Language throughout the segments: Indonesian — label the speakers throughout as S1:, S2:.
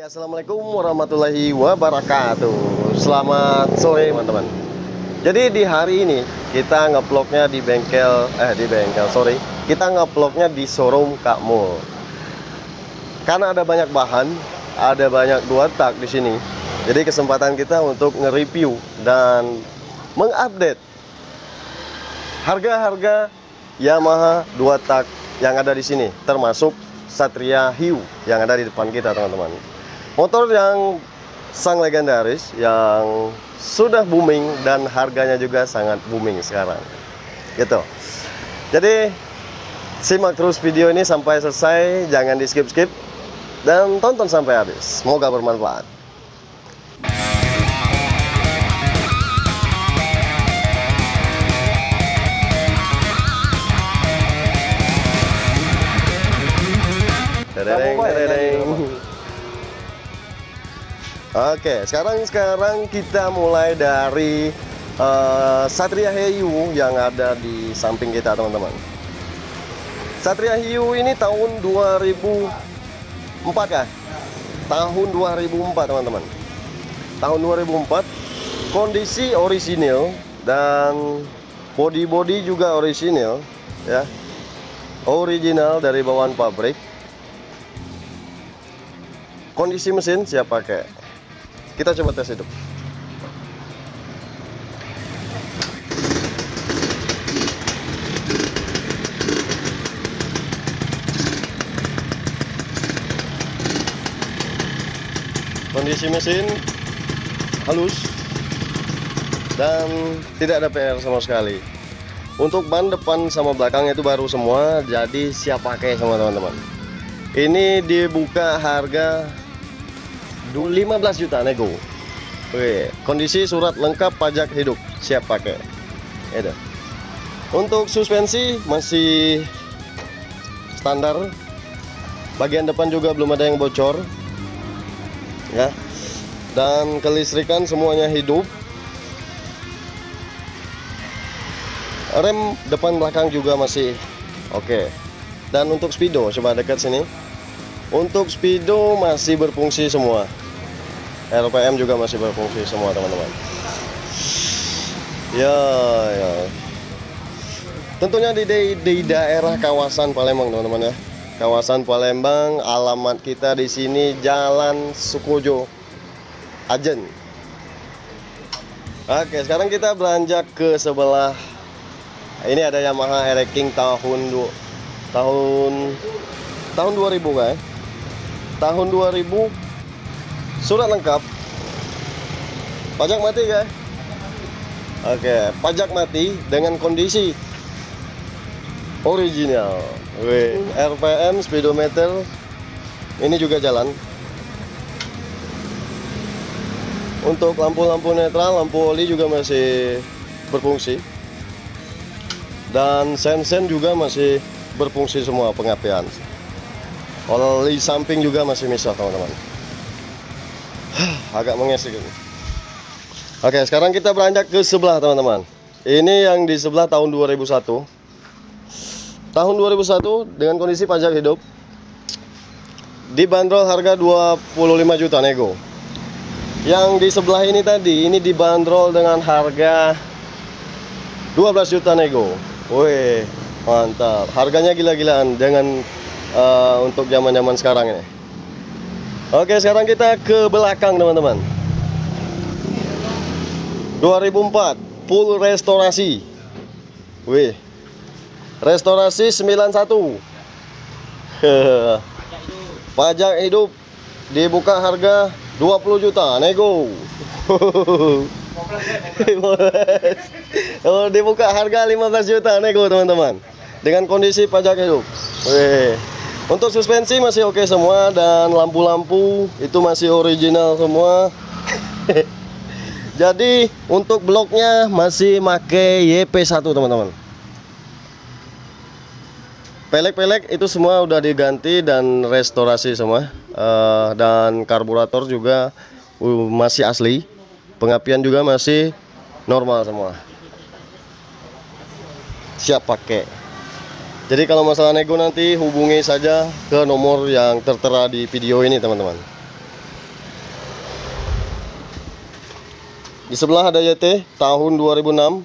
S1: Assalamualaikum warahmatullahi wabarakatuh. Selamat sore teman-teman. Jadi di hari ini kita ngevlognya di bengkel, kita ngevlognya di showroom Kak Mul. Karena ada banyak bahan, ada banyak dua tak di sini. Jadi kesempatan kita untuk nge-review dan mengupdate harga-harga Yamaha dua tak yang ada di sini, termasuk Satria Hiu yang ada di depan kita, teman-teman. Motor yang sang legendaris, yang sudah booming dan harganya juga sangat booming sekarang. Gitu. Jadi simak terus video ini sampai selesai, jangan di skip-skip dan tonton sampai habis. Semoga bermanfaat. Oke, sekarang kita mulai dari Satria Hiu yang ada di samping kita, teman-teman. Satria Hiu ini tahun 2004 kah? Tahun 2004, teman-teman. Tahun 2004, kondisi orisinil dan body juga orisinil, ya. Original dari bawaan pabrik. Kondisi mesin siap pakai. Kita coba tes hidup. Kondisi mesin halus dan tidak ada PR sama sekali. Untuk ban depan sama belakangnya itu baru semua, jadi siap pakai sama teman-teman. Ini dibuka harga 15 juta nego. Oke, kondisi surat lengkap, pajak hidup, siap pakai. Itu. Untuk suspensi masih standar. Bagian depan juga belum ada yang bocor. Ya. Dan kelistrikan semuanya hidup. Rem depan belakang juga masih oke. Dan untuk speedo, coba dekat sini. Untuk speedo masih berfungsi semua. RPM juga masih berfungsi semua, teman-teman. Ya. Tentunya di daerah kawasan Palembang, teman-teman ya. Kawasan Palembang, alamat kita di sini Jalan Sukojo, Ajen. Oke, sekarang kita beranjak ke sebelah. Ini ada Yamaha Aero King tahun 2000 kan? Tahun 2000, surat lengkap, pajak mati guys. Oke, pajak mati dengan kondisi original. RPM, speedometer ini juga jalan. Untuk lampu-lampu netral, lampu oli juga masih berfungsi. Dan sen-sen juga masih berfungsi semua, pengapian. Oli samping juga masih misah, teman-teman. Agak mengesek ini. Oke, sekarang kita beranjak ke sebelah, teman-teman. Ini yang di sebelah tahun 2001. Tahun 2001 dengan kondisi pajak hidup. Dibanderol harga 25 juta nego. Yang di sebelah ini tadi, ini dibanderol dengan harga 12 juta nego. Wih, mantap. Harganya gila-gilaan dengan untuk zaman-zaman sekarang ini. Oke, sekarang kita ke belakang, teman-teman. 2004 full restorasi. Wih. Restorasi 91. Pajak hidup dibuka harga 20 juta nego. Oh, dibuka harga 15 juta nego, teman-teman. Dengan kondisi pajak hidup. Wih. Untuk suspensi masih oke semua dan lampu-lampu itu masih original semua. Jadi untuk bloknya masih pakai YP1, teman-teman. Pelek-pelek itu semua udah diganti dan restorasi semua. Dan karburator juga masih asli. Pengapian juga masih normal semua. Siap pakai. Jadi kalau masalah nego nanti hubungi saja ke nomor yang tertera di video ini, teman-teman. Di sebelah ada YT tahun 2006.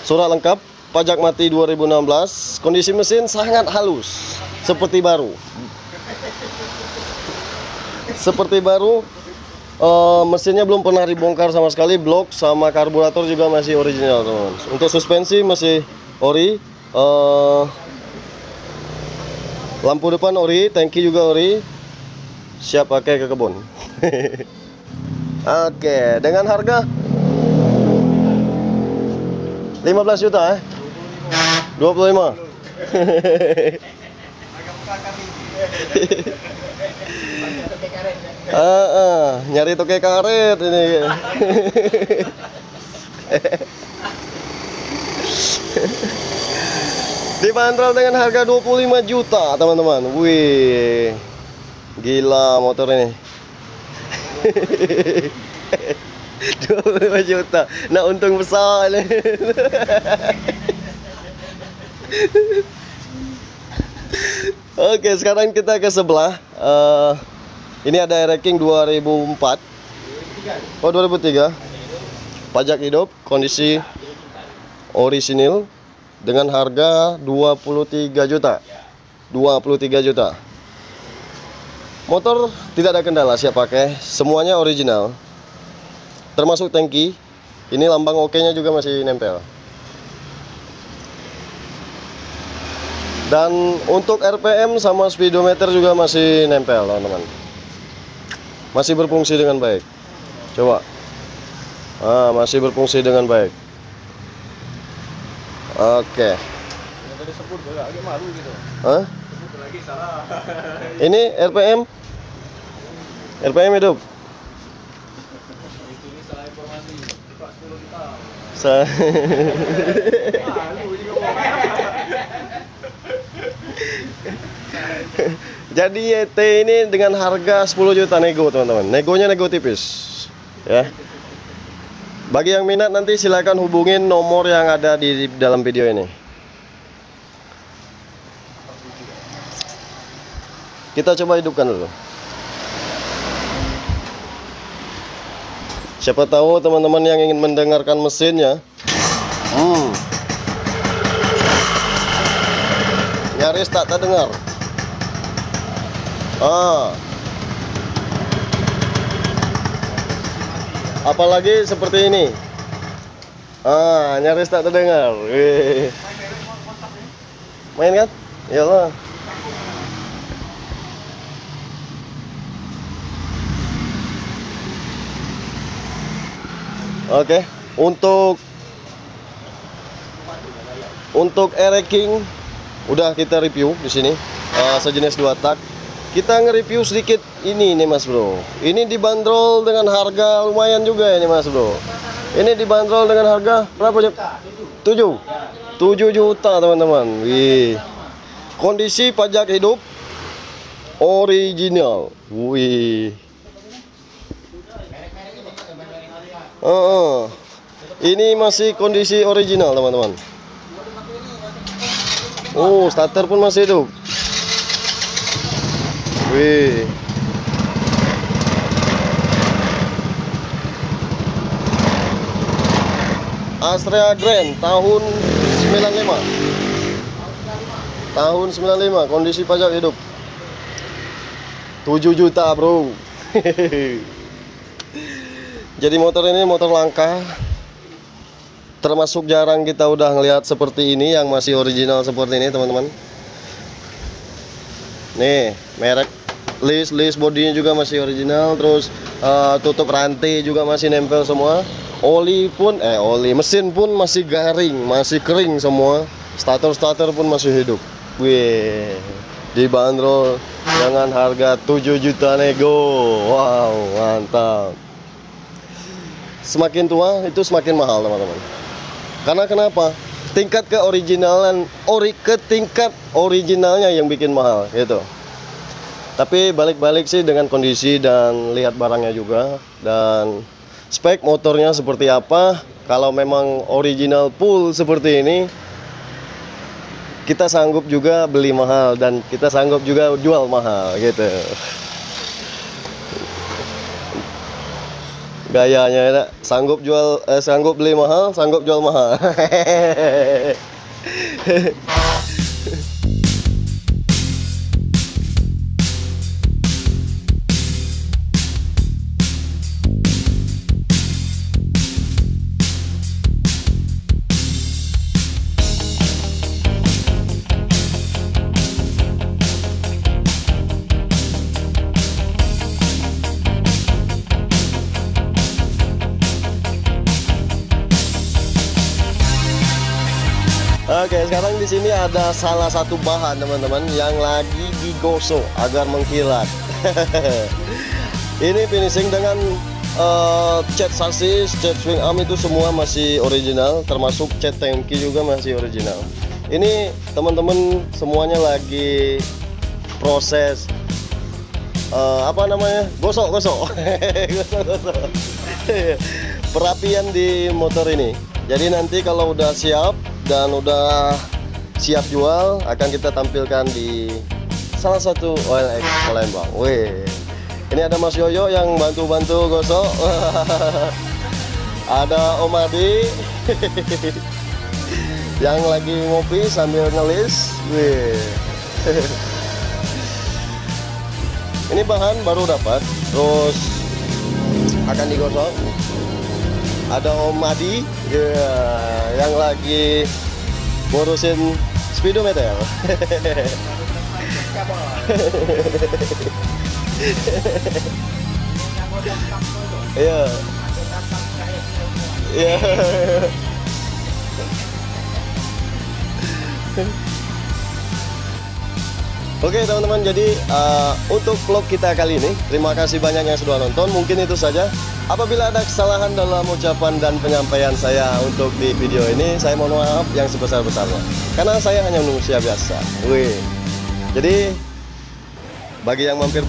S1: Surat lengkap, pajak mati 2016. Kondisi mesin sangat halus, seperti baru. Seperti baru. Mesinnya belum pernah dibongkar sama sekali. Blok sama karburator juga masih original, teman-teman. Untuk suspensi masih ori. Lampu depan ori, tangki juga ori. Siap pakai ke kebun. Oke, dengan harga 15 juta 25. Nyari toke karet ini. Dibanderol dengan harga 25 juta, teman-teman. Wih. Gila motor ini. 25 juta. Nah, untung besar ini. Oke, sekarang kita ke sebelah. Ini ada ranking 2004. Oh, 2003. Pajak hidup, kondisi orisinil dengan harga 23 juta. 23 juta. Motor tidak ada kendala, siap pakai. Semuanya original. Termasuk tangki. Ini lambang OK-nya juga masih nempel. Dan untuk RPM sama speedometer juga masih nempel, teman-teman. Masih berfungsi dengan baik. Coba. Masih berfungsi dengan baik. Oke. Ini RPM. RPM hidup. Jadi YT ini dengan harga 10 juta nego, teman-teman. Negonya nego tipis. Ya. Bagi yang minat nanti silakan hubungin nomor yang ada di dalam video ini. Kita coba hidupkan dulu. Siapa tahu teman-teman yang ingin mendengarkan mesinnya. Nyaris tak terdengar. Apalagi seperti ini. Nyaris tak terdengar. Main kan? Iyalah. Oke, untuk air-king udah kita review di sini, sejenis 2 tak. Kita nge-review sedikit ini nih, Mas Bro. Ini dibanderol dengan harga lumayan juga ini, Mas Bro. Ini dibanderol dengan harga berapa? 7 juta, teman-teman. Wih. Kondisi pajak hidup original. Wih. Ini masih kondisi original, teman-teman. Starter pun masih hidup. Wih. Astrea Grand tahun 95. Tahun 95, kondisi pajak hidup. 7 juta, bro. Jadi motor ini motor langka. Termasuk jarang kita udah ngelihat seperti ini yang masih original seperti ini, teman-teman. Nih, merek list bodinya juga masih original. Terus tutup rantai juga masih nempel semua. Mesin pun masih garing, masih kering semua. Starter pun masih hidup. Wih, dibanderol dengan harga 7 juta nego. Wow, mantap. Semakin tua itu semakin mahal, teman-teman. Karena kenapa? Tingkat tingkat originalnya yang bikin mahal gitu. Tapi balik-balik sih dengan kondisi dan lihat barangnya juga dan spek motornya seperti apa. Kalau memang original full seperti ini, kita sanggup juga beli mahal dan kita sanggup juga jual mahal gitu. Gayanya ya, sanggup jual, sanggup beli mahal, sanggup jual mahal. Oke, sekarang di sini ada salah satu bahan teman-teman yang lagi digosok agar mengkilat. Ini finishing dengan cat sasis, cat swing arm itu semua masih original, termasuk cat tangki juga masih original. Ini teman-teman semuanya lagi proses apa namanya? Gosok-gosok. Gosok-gosok. Perapian di motor ini. Jadi nanti kalau udah siap dan udah siap jual akan kita tampilkan di salah satu OLX Palembang. Wih, ini ada Mas Yoyo yang bantu-bantu gosok. Ada Om Adi yang lagi ngopi sambil ngelis. Wih. Ini bahan baru dapat, terus akan digosok. Ada Om Adi yang lagi ngurusin speedometer. Iya. Iya. Oke teman-teman, jadi untuk vlog kita kali ini, terima kasih banyak yang sudah nonton. Mungkin itu saja. Apabila ada kesalahan dalam ucapan dan penyampaian saya untuk di video ini, saya mohon maaf yang sebesar-besarnya, karena saya hanya manusia biasa. Wih. Jadi bagi yang mampir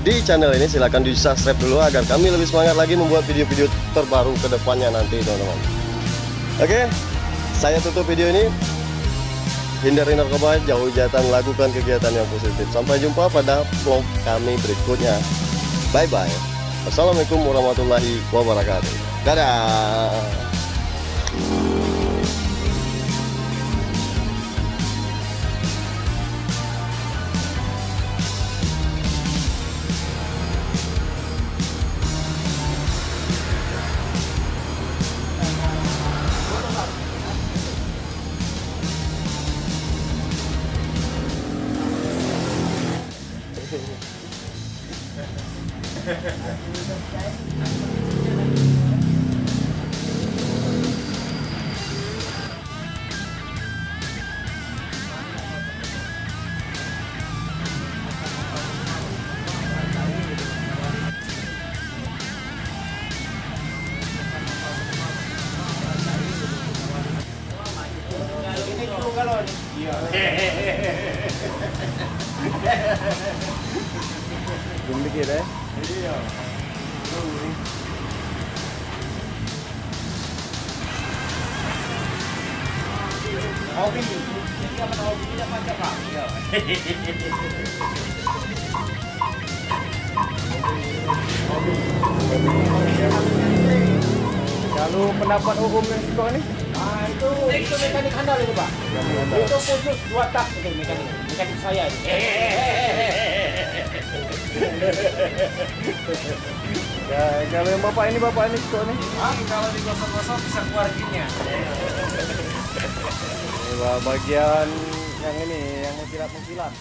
S1: di channel ini, silahkan di subscribe dulu agar kami lebih semangat lagi membuat video-video terbaru ke depannya nanti teman-teman. Oke, saya tutup video ini. Hindari narkoba, jauhi kejahatan, lakukan kegiatan yang positif. Sampai jumpa pada vlog kami berikutnya. Bye-bye. Assalamualaikum warahmatullahi wabarakatuh. Dadah. Belum dikit ya? Iya. Hobi, jadi apa hobinya macam apa? Kalau pendapat hukum yang suka nih? Ah itu mekanik handal itu Pak. Itu khusus 2 tak itu mekanik saya. Ya kalau yang bapak ini suka nih? Ah kalau digosok-gosok bisa keluar giginya. Ini bagian yang ini yang mengkilat-mengkilat.